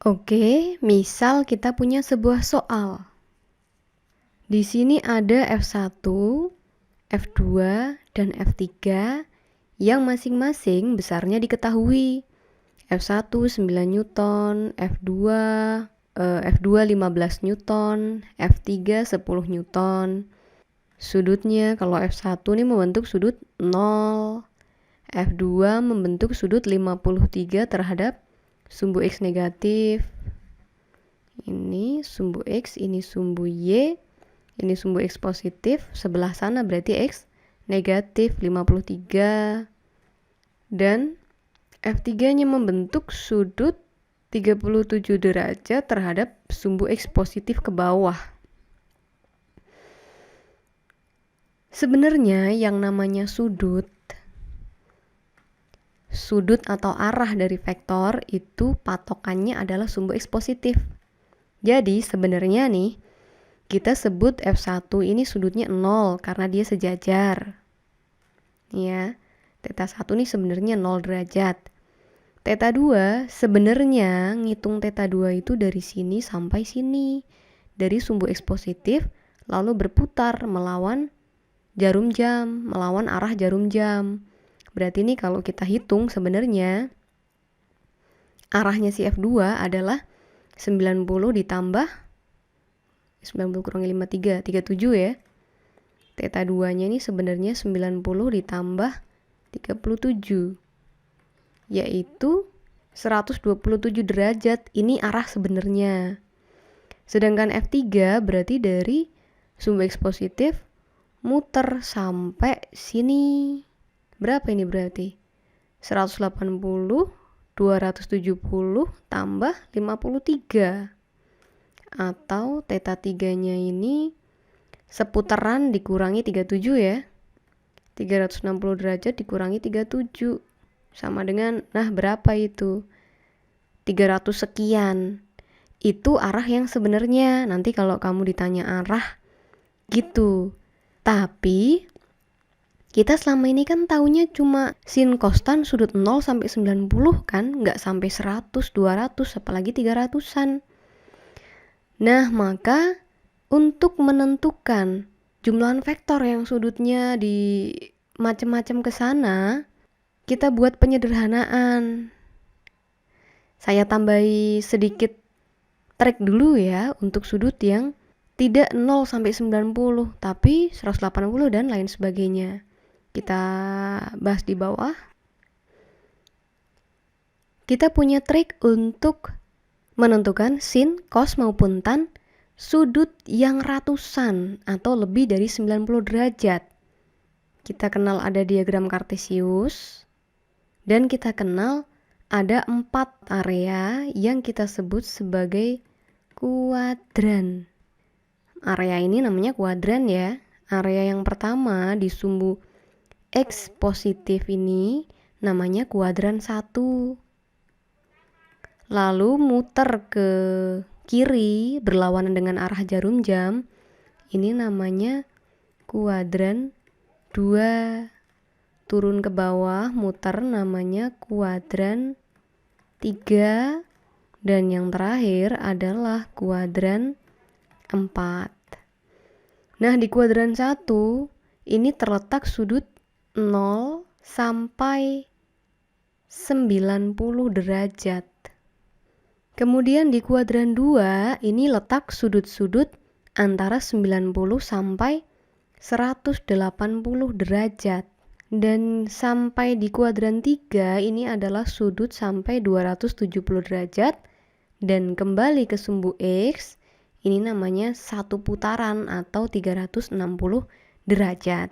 Oke, misal kita punya sebuah soal. Di sini ada F1, F2, dan F3 yang masing-masing besarnya diketahui. F1 9 Newton, F2 15 Newton, F3 10 Newton. Sudutnya kalau F1 ini membentuk sudut 0, F2 membentuk sudut 53 terhadap sumbu X negatif. Ini sumbu X, ini sumbu Y, ini sumbu X positif, sebelah sana berarti X negatif 53. Dan F3-nya membentuk sudut 37 derajat terhadap sumbu X positif ke bawah. Sebenarnya yang namanya sudut atau arah dari vektor itu patokannya adalah sumbu X positif. Jadi sebenarnya nih, kita sebut F1 ini sudutnya 0 karena dia sejajar. Ya, theta 1 ini sebenarnya 0 derajat. Theta 2 sebenarnya ngitung theta 2 itu dari sini sampai sini. Dari sumbu X positif lalu berputar melawan jarum jam, melawan arah jarum jam. Berarti ini kalau kita hitung sebenarnya arahnya si F2 adalah 90 ditambah 90 kurangi 53, 37 ya. Theta 2-nya ini sebenarnya 90 ditambah 37, yaitu 127 derajat. Ini arah sebenarnya. Sedangkan F3 berarti dari sumbu X positif muter sampai sini. Berapa ini berarti? 180, 270 tambah 53. Atau theta 3-nya ini seputaran dikurangi 37 ya. 360 derajat dikurangi 37. Sama dengan, nah berapa itu? 300 sekian. Itu arah yang sebenarnya. Nanti kalau kamu ditanya arah, gitu. Tapi kita selama ini kan taunya cuma sin kostan sudut 0 sampai 90 kan, nggak sampai 100, 200, apalagi 300-an. Nah, maka untuk menentukan jumlahan vektor yang sudutnya di macam-macam ke sana, kita buat penyederhanaan. Saya tambahi sedikit trik dulu ya untuk sudut yang tidak 0 sampai 90, tapi 180 dan lain sebagainya. Kita bahas di bawah. Kita punya trik untuk menentukan sin, cos maupun tan sudut yang ratusan atau lebih dari 90 derajat. Kita kenal ada diagram kartesius dan kita kenal ada 4 area yang kita sebut sebagai kuadran. Area ini namanya kuadran ya. Area yang pertama di sumbu X positif ini namanya kuadran 1. Lalu muter ke kiri berlawanan dengan arah jarum jam, ini namanya kuadran 2. Turun ke bawah muter namanya kuadran 3. Dan yang terakhir adalah kuadran 4. Nah, di kuadran 1 ini terletak sudut 0 sampai 90 derajat. Kemudian di kuadran 2 ini letak sudut-sudut antara 90 sampai 180 derajat. Dan sampai di kuadran 3 ini adalah sudut sampai 270 derajat. Dan kembali ke sumbu X, ini namanya satu putaran atau 360 derajat.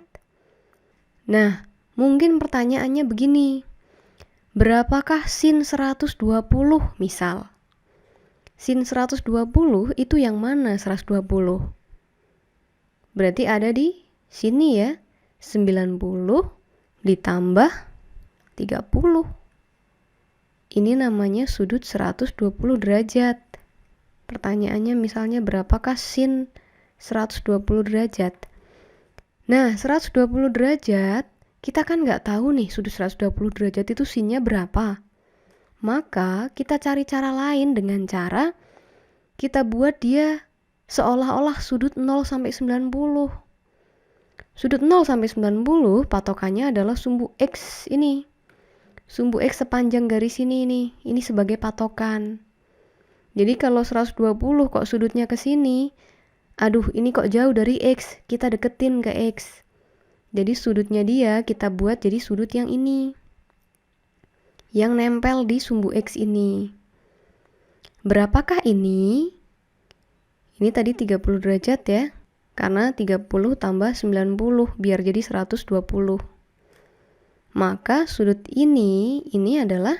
Nah, mungkin pertanyaannya begini. Berapakah sin 120 misal? Sin 120 itu yang mana 120? Berarti ada di sini ya. 90 ditambah 30. Ini namanya sudut 120 derajat. Pertanyaannya misalnya berapakah sin 120 derajat? Nah, 120 derajat, kita kan nggak tahu nih sudut 120 derajat itu sinnya berapa. Maka kita cari cara lain dengan cara kita buat dia seolah-olah sudut 0 sampai 90. Sudut 0 sampai 90 patokannya adalah sumbu X ini. Sumbu X sepanjang garis ini sebagai patokan. Jadi kalau 120 kok sudutnya ke sini, aduh ini kok jauh dari X, kita deketin ke X. Jadi sudutnya dia kita buat jadi sudut yang ini. Yang nempel di sumbu X ini. Berapakah ini? Ini tadi 30 derajat ya. Karena 30 tambah 90 biar jadi 120. Maka sudut ini adalah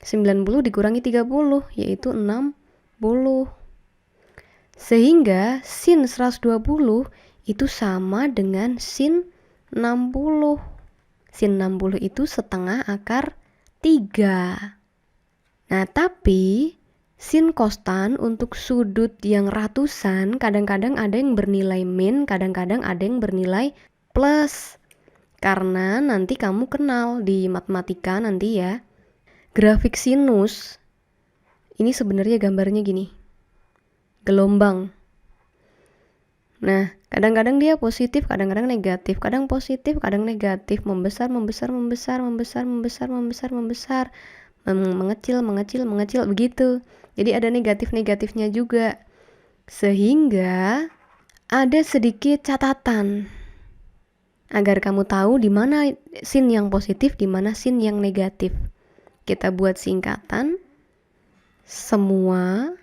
90 dikurangi 30 yaitu 60. Sehingga sin 120 itu sama dengan sin 60. Sin 60 itu setengah akar 3. Nah, tapi sin kostan untuk sudut yang ratusan kadang-kadang ada yang bernilai min, kadang-kadang ada yang bernilai plus. Karena nanti kamu kenal di matematika nanti ya, grafik sinus ini sebenarnya gambarnya gini. Gelombang. Nah, kadang-kadang dia positif, kadang-kadang negatif, kadang positif, kadang negatif, membesar, mengecil, begitu. Jadi ada negatif-negatifnya juga. Sehingga ada sedikit catatan agar kamu tahu di mana sin yang positif, di mana sin yang negatif. Kita buat singkatan semua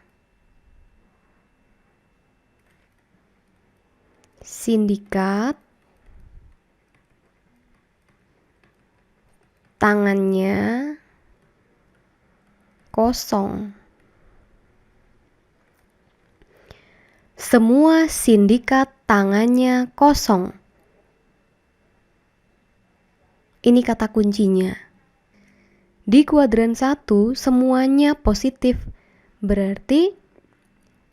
sindikat tangannya kosong. Semua sindikat tangannya kosong. Ini kata kuncinya. Di kuadran 1 semuanya positif. Berarti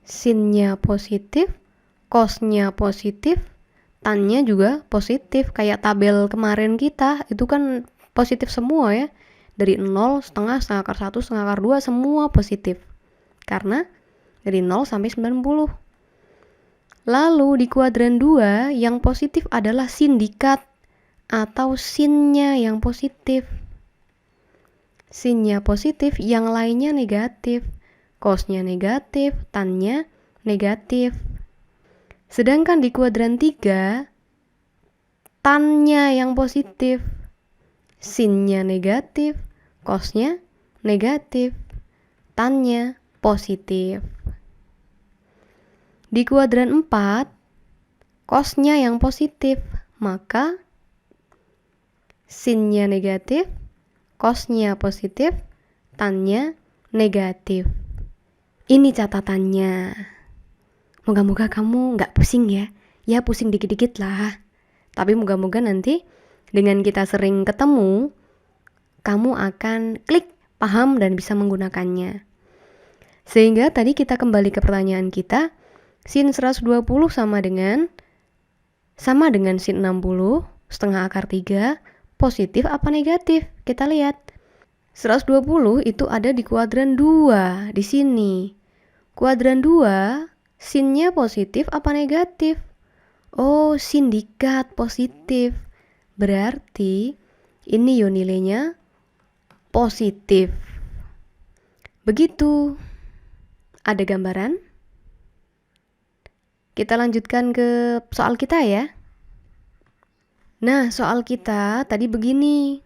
sinnya positif, cosnya positif, tannya juga positif. Kayak tabel kemarin kita, itu kan positif semua ya. Dari 0, setengah akar 1, setengah akar 2, semua positif. Karena dari 0 sampai 90. Lalu di kuadran 2 yang positif adalah sindikat atau sinnya yang positif. Sinnya positif, yang lainnya negatif. Cosnya negatif, tannya negatif. Sedangkan di kuadran 3, tannya yang positif, sinnya negatif, cosnya negatif, tannya positif. Di kuadran 4, cosnya yang positif, maka sinnya negatif, cosnya positif, tannya negatif. Ini catatannya. Moga-moga kamu nggak pusing ya. Ya pusing dikit-dikit lah. Tapi moga-moga nanti dengan kita sering ketemu, kamu akan klik, paham, dan bisa menggunakannya. Sehingga tadi kita kembali ke pertanyaan kita, sin 120 sama dengan sin 60, setengah akar 3, positif apa negatif? Kita lihat. 120 itu ada di kuadran 2, di sini. Kuadran 2, sinnya positif apa negatif? Oh, sindikat positif. Berarti ini yo nilainya positif. Begitu. Ada gambaran? Kita lanjutkan ke soal kita ya. Nah, soal kita tadi begini.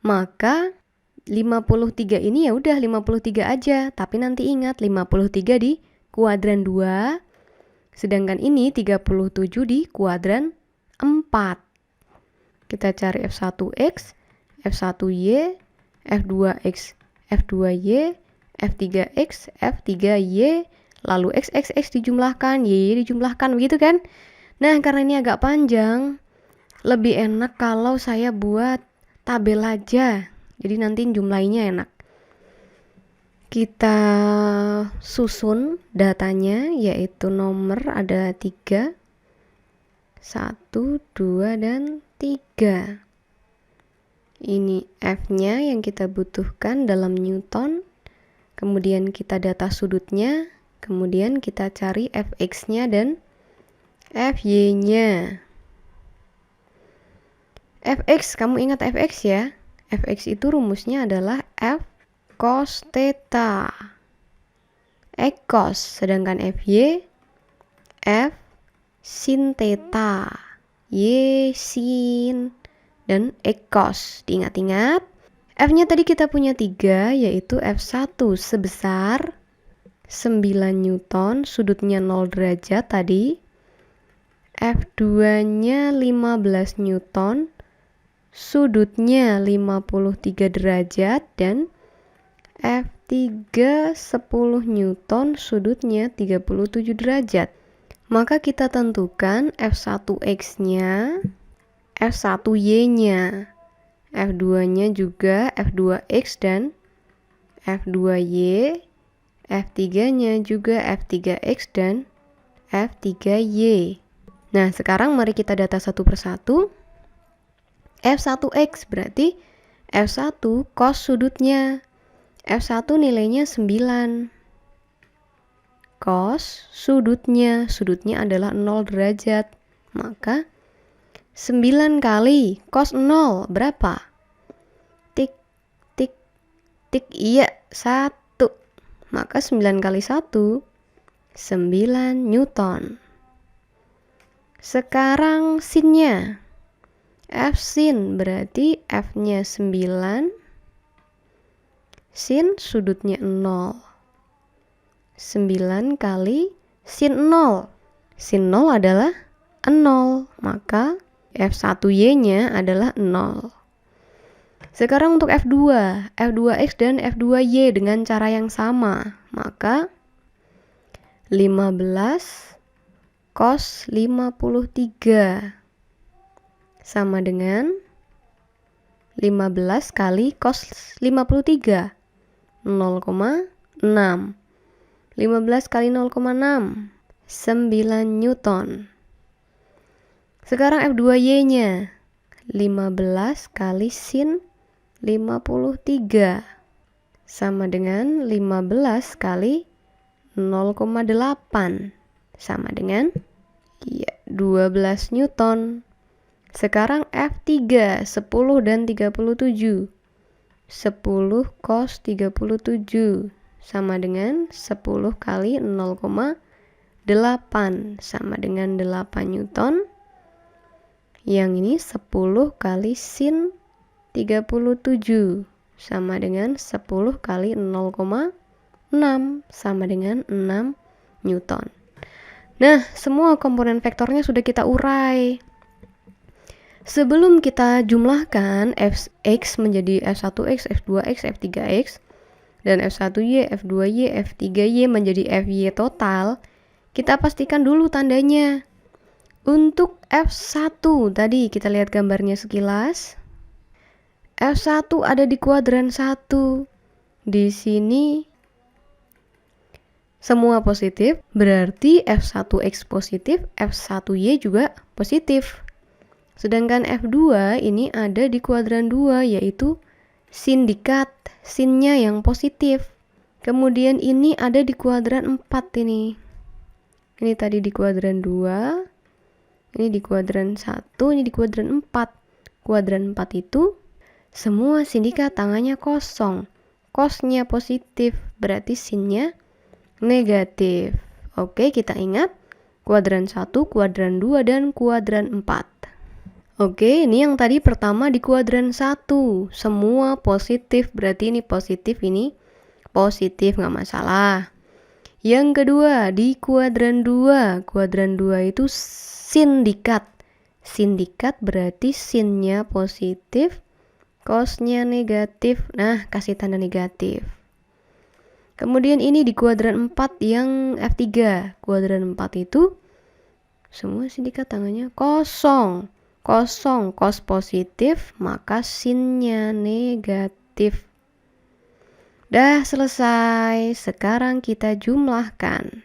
Maka 53 ini ya udah 53 aja, tapi nanti ingat 53 di kuadran 2, sedangkan ini 37 di kuadran 4. Kita cari F1X, F1Y, F2X, F2Y, F3X, F3Y, lalu X dijumlahkan, Y dijumlahkan, begitu kan? Nah, karena ini agak panjang, lebih enak kalau saya buat tabel aja. Jadi nanti jumlahnya enak. Kita susun datanya, yaitu nomor ada 3, 1, 2, dan 3. Ini F-nya yang kita butuhkan dalam Newton. Kemudian kita data sudutnya. Kemudian kita cari Fx-nya dan Fy-nya. Fx, kamu ingat Fx ya? Fx itu rumusnya adalah F cos theta X cos, sedangkan Fy F sin theta Y sin, dan X cos. Diingat-ingat, F-nya tadi kita punya 3, yaitu F1 sebesar 9 Newton, sudutnya 0 derajat tadi. F2-nya 15 Newton, sudutnya 53 derajat, dan F3 10 Newton, sudutnya 37 derajat. Maka kita tentukan F1X-nya, F1Y-nya, F2-nya juga F2X dan F2Y, F3-nya juga F3X dan F3Y. Nah, sekarang mari kita data satu persatu. F1X berarti F1 cos sudutnya. F1 nilainya 9. Cos sudutnya adalah 0 derajat. Maka 9 kali cos 0 berapa? Tik, tik, tik, iya 1. Maka 9 kali 1, 9 Newton. Sekarang sinnya. F sin berarti F-nya 9, sin sudutnya 0. 9 kali sin 0. Sin 0 adalah 0, maka F1Y-nya adalah 0. Sekarang untuk F2, F2X dan F2Y dengan cara yang sama. Maka 15 cos 53 sama dengan 15 kali cos 53, 0,6. 15 kali 0,6, 9 Newton. Sekarang F2Y-nya, 15 kali sin 53 sama dengan 15 kali 0,8 sama dengan 12 Newton. Sekarang F3 10 dan 37. 10 cos 37 sama dengan 10 kali 0,8 sama dengan 8 Newton. Yang ini 10 kali sin 37 sama dengan 10 kali 0,6 sama dengan 6 Newton. Nah, semua komponen vektornya sudah kita urai. Sebelum kita jumlahkan Fx menjadi F1X, F2X, F3X, dan F1Y, F2Y, F3Y menjadi Fy total, kita pastikan dulu tandanya. Untuk F1, tadi kita lihat gambarnya sekilas. F1 ada di kuadran 1. Di sini semua positif, berarti F1X positif, F1Y juga positif. Sedangkan F2 ini ada di kuadran 2, yaitu sindikat, sinnya yang positif. Kemudian ini ada di kuadran 4 ini. Ini tadi di kuadran 2, ini di kuadran 1, ini di kuadran 4. Kuadran 4 itu semua sindikat tangannya kosong. Cosnya positif, berarti sinnya negatif. Oke, kita ingat kuadran 1, kuadran 2, dan kuadran 4. Oke, ini yang tadi pertama di kuadran 1. Semua positif, berarti ini positif, nggak masalah. Yang kedua, di kuadran 2. Kuadran 2 itu sindikat. Sindikat berarti sinnya positif, cosnya negatif. Nah, kasih tanda negatif. Kemudian ini di kuadran 4 yang F3. Kuadran 4 itu semua sindikat tangannya kosong. Kosong, cos positif, maka sinnya negatif. Dah selesai. Sekarang kita jumlahkan.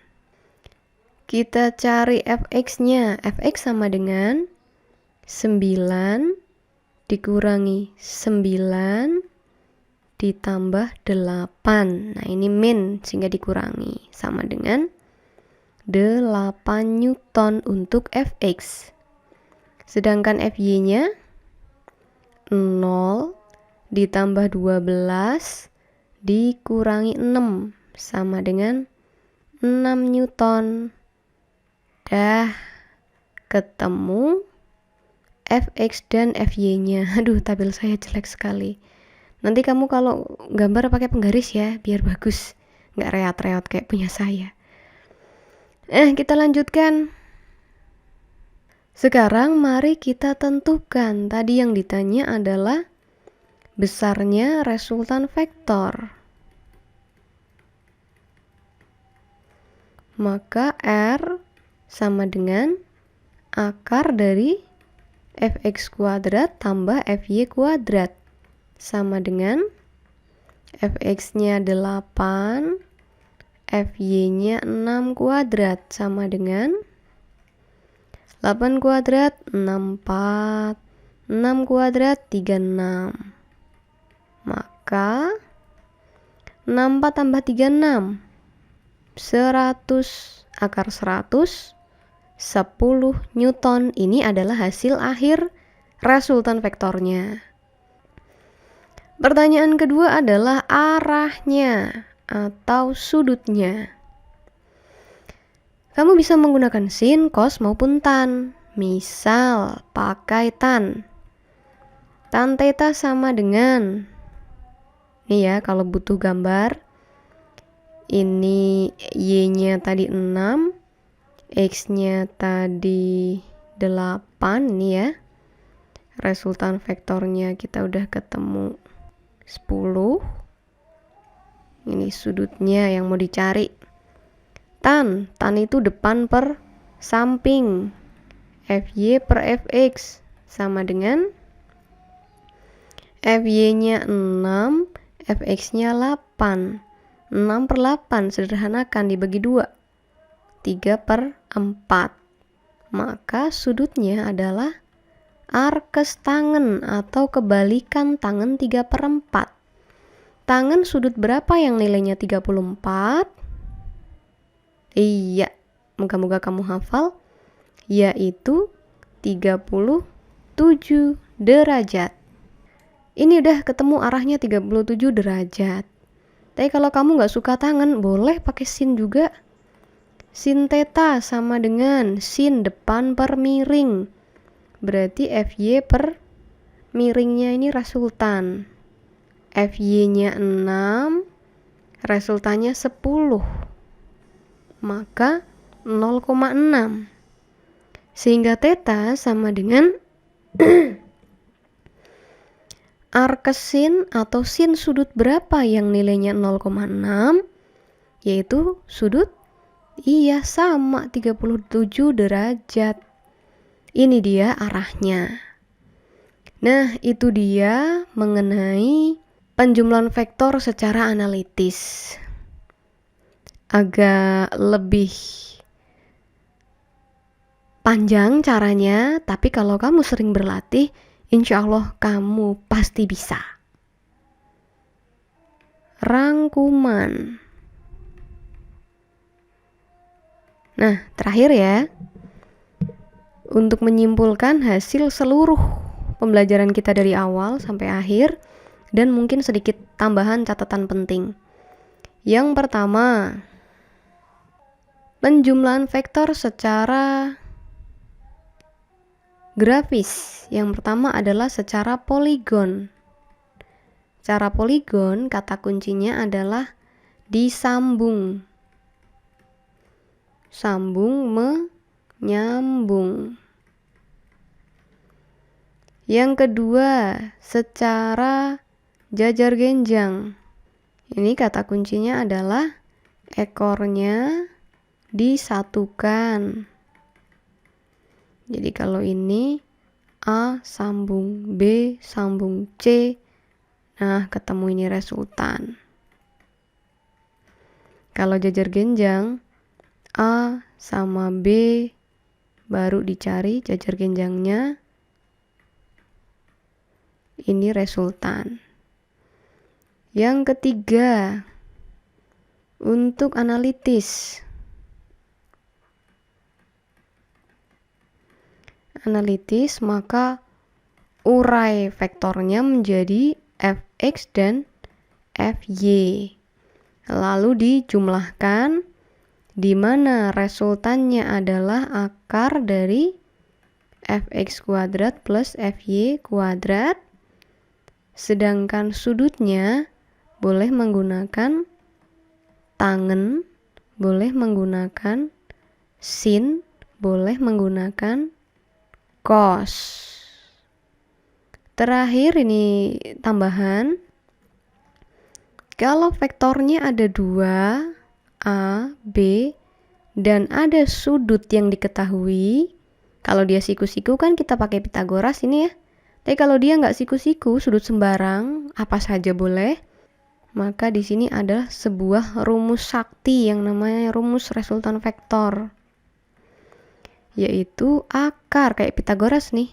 Kita cari Fx-nya. Fx sama dengan 9 dikurangi 9 ditambah 8. Nah, ini min sehingga dikurangi. Sama dengan 8 Newton untuk Fx. Sedangkan Fy-nya 0 ditambah 12 dikurangi 6. Sama dengan 6 Newton. Dah ketemu Fx dan Fy-nya. Aduh, tabel saya jelek sekali. Nanti kamu kalau gambar pakai penggaris ya, biar bagus. Nggak reot-reot kayak punya saya. Kita lanjutkan. Sekarang mari kita tentukan. Tadi yang ditanya adalah besarnya resultan vektor. Maka R sama dengan akar dari Fx kuadrat tambah Fy kuadrat. Sama dengan Fx-nya 8, Fy-nya 6 kuadrat. Sama dengan 8 kuadrat 64, 6 kuadrat 36. Maka 64 tambah 36 100, akar 100 10 Newton. Ini adalah hasil akhir resultan vektornya. Pertanyaan kedua adalah arahnya atau sudutnya. Kamu bisa menggunakan sin, cos maupun tan. Misal pakai tan. Tan theta sama dengan, nih ya, kalau butuh gambar, ini y-nya tadi 6, x-nya tadi 8, nih ya. Resultan vektornya kita udah ketemu 10. Ini sudutnya yang mau dicari. Tan itu depan per samping. Fy per Fx sama dengan Fy-nya 6, Fx-nya 8. 6 per 8 sederhanakan dibagi 2. 3 per 4. Maka sudutnya adalah arkes tangen atau kebalikan tangen 3 per 4. Tangen sudut berapa yang nilainya 34? Iya, moga-moga kamu hafal, yaitu 37 derajat. Ini udah ketemu arahnya 37 derajat. Tapi kalau kamu nggak suka tangen, boleh pakai sin juga. Sin theta sama dengan sin depan per miring. Berarti Fy per miringnya ini resultan. Fy-nya 6, resultannya 10. Maka 0,6. Sehingga theta sama dengan arkes sin atau sin sudut berapa yang nilainya 0,6, yaitu sudut, iya sama 37 derajat. Ini dia arahnya. Nah, itu dia mengenai penjumlahan vektor secara analitis. Agak lebih panjang caranya, tapi kalau kamu sering berlatih, insya Allah kamu pasti bisa. Rangkuman. Nah, terakhir ya, untuk menyimpulkan hasil seluruh pembelajaran kita dari awal sampai akhir, dan mungkin sedikit tambahan catatan penting. Yang pertama, penjumlahan vektor secara grafis. Yang pertama adalah secara poligon. Cara poligon, kata kuncinya adalah disambung. Sambung, menyambung. Yang kedua, secara jajar genjang. Ini kata kuncinya adalah ekornya disatukan. Jadi kalau ini A sambung B sambung C, nah ketemu ini resultan. Kalau jajar genjang, A sama B, baru dicari jajar genjangnya. Ini resultan. Yang ketiga, untuk analitis. Maka urai vektornya menjadi fx dan fy. Lalu dijumlahkan, di mana resultannya adalah akar dari fx kuadrat plus fy kuadrat. Sedangkan sudutnya boleh menggunakan tangen, boleh menggunakan sin, boleh menggunakan cos. Terakhir ini tambahan. Kalau vektornya ada 2, A, B, dan ada sudut yang diketahui, kalau dia siku-siku kan kita pakai Pitagoras ini ya. Tapi kalau dia nggak siku-siku, sudut sembarang, apa saja boleh, maka di sini adalah sebuah rumus sakti yang namanya rumus resultan vektor. Yaitu akar, kayak Pitagoras nih.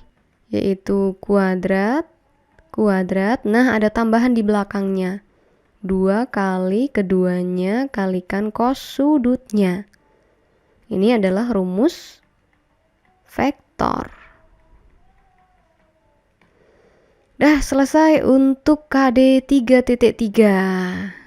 Yaitu kuadrat, nah ada tambahan di belakangnya. 2 kali keduanya kalikan cos sudutnya. Ini adalah rumus vektor. Dah selesai untuk KD 3.3.